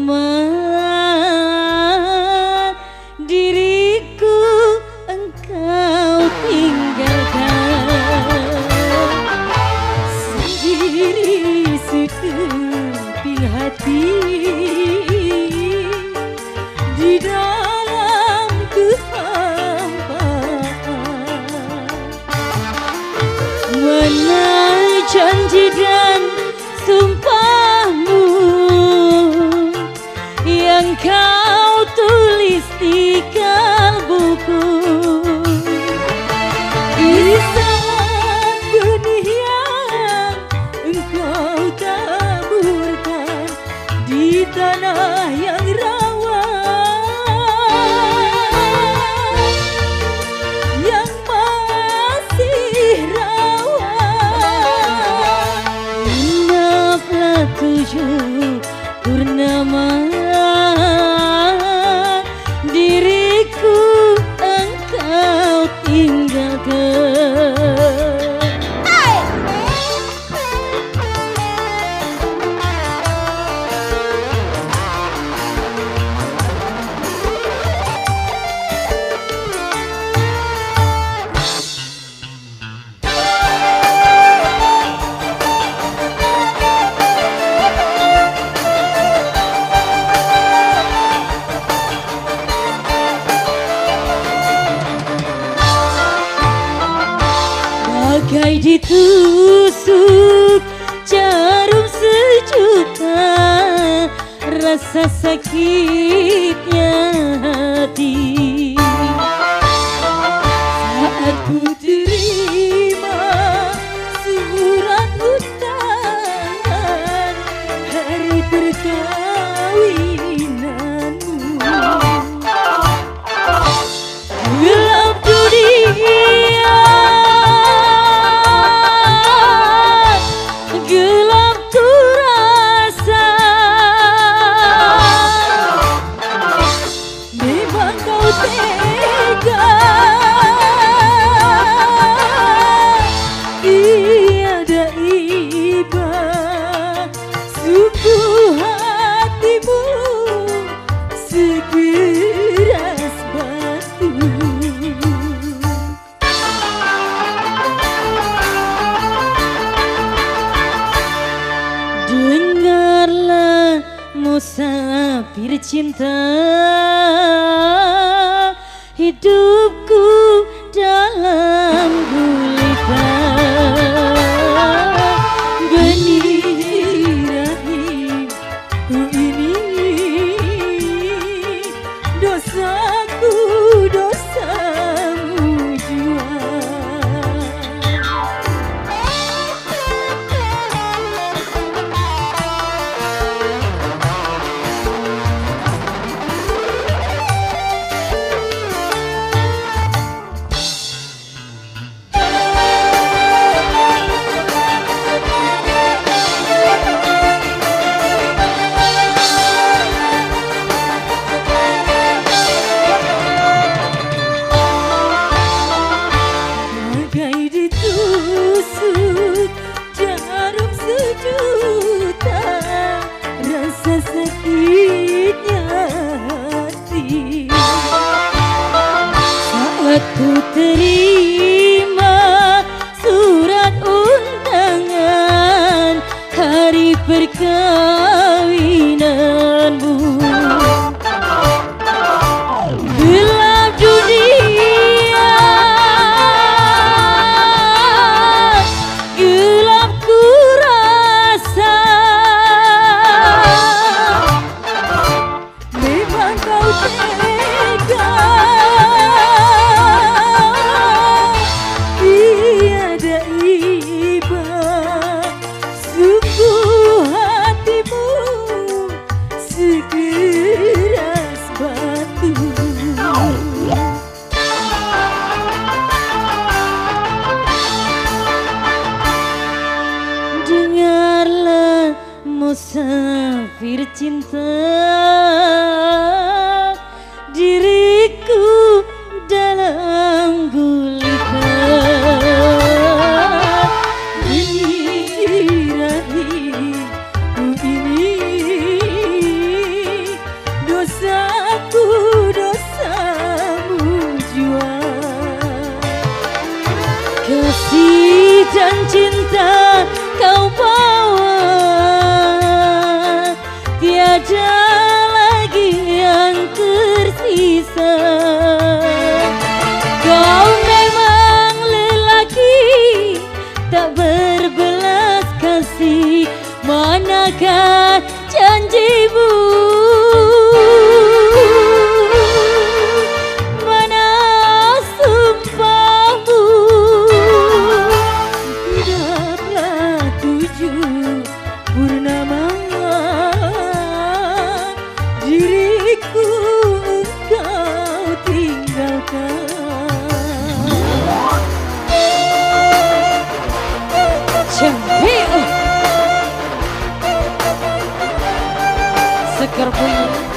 teman, diriku engkau tinggalkan sendiri setepi hati di dalam kehampaan. Mana janji dan sumpahmu yang kau tulis di kalbuku, kisah benih yang engkau taburkan di tanah yang rawa, yang masih rawa. Genaplah 7 purnama, diriku engkau tinggalkan. Bagai ditusuk jarum sejuta, rasa sakitnya hati saat ku terima surat undangan hari perkawinanmu. Gelap dunia, gelap ku rasa, memang kau tega, tiada iba sungguh hatimu sekeras batu. Dengarlah musafir cinta, hidupku dalam gulita. Benih rahimku ini, dosaku dosamu jua. Bagai ditusuk jarum sejuta, rasa sakitnya hati saat ku terima surat undangan hari perkawinanmu. Gelap dunia, gelap ku rasa, memang kau tega, tiada iba sungguh hatimu sekeras batu. Dengarlah musafir cinta, diriku dalam gulita. Benih rahimku ini, ada lagi yang tersisa. Kau memang lelaki tak berbelas kasih, manakah janjimu? Mana sumpahmu? Genaplah 7 purnama diriku engkau tinggalkan. Cemil seger bunyi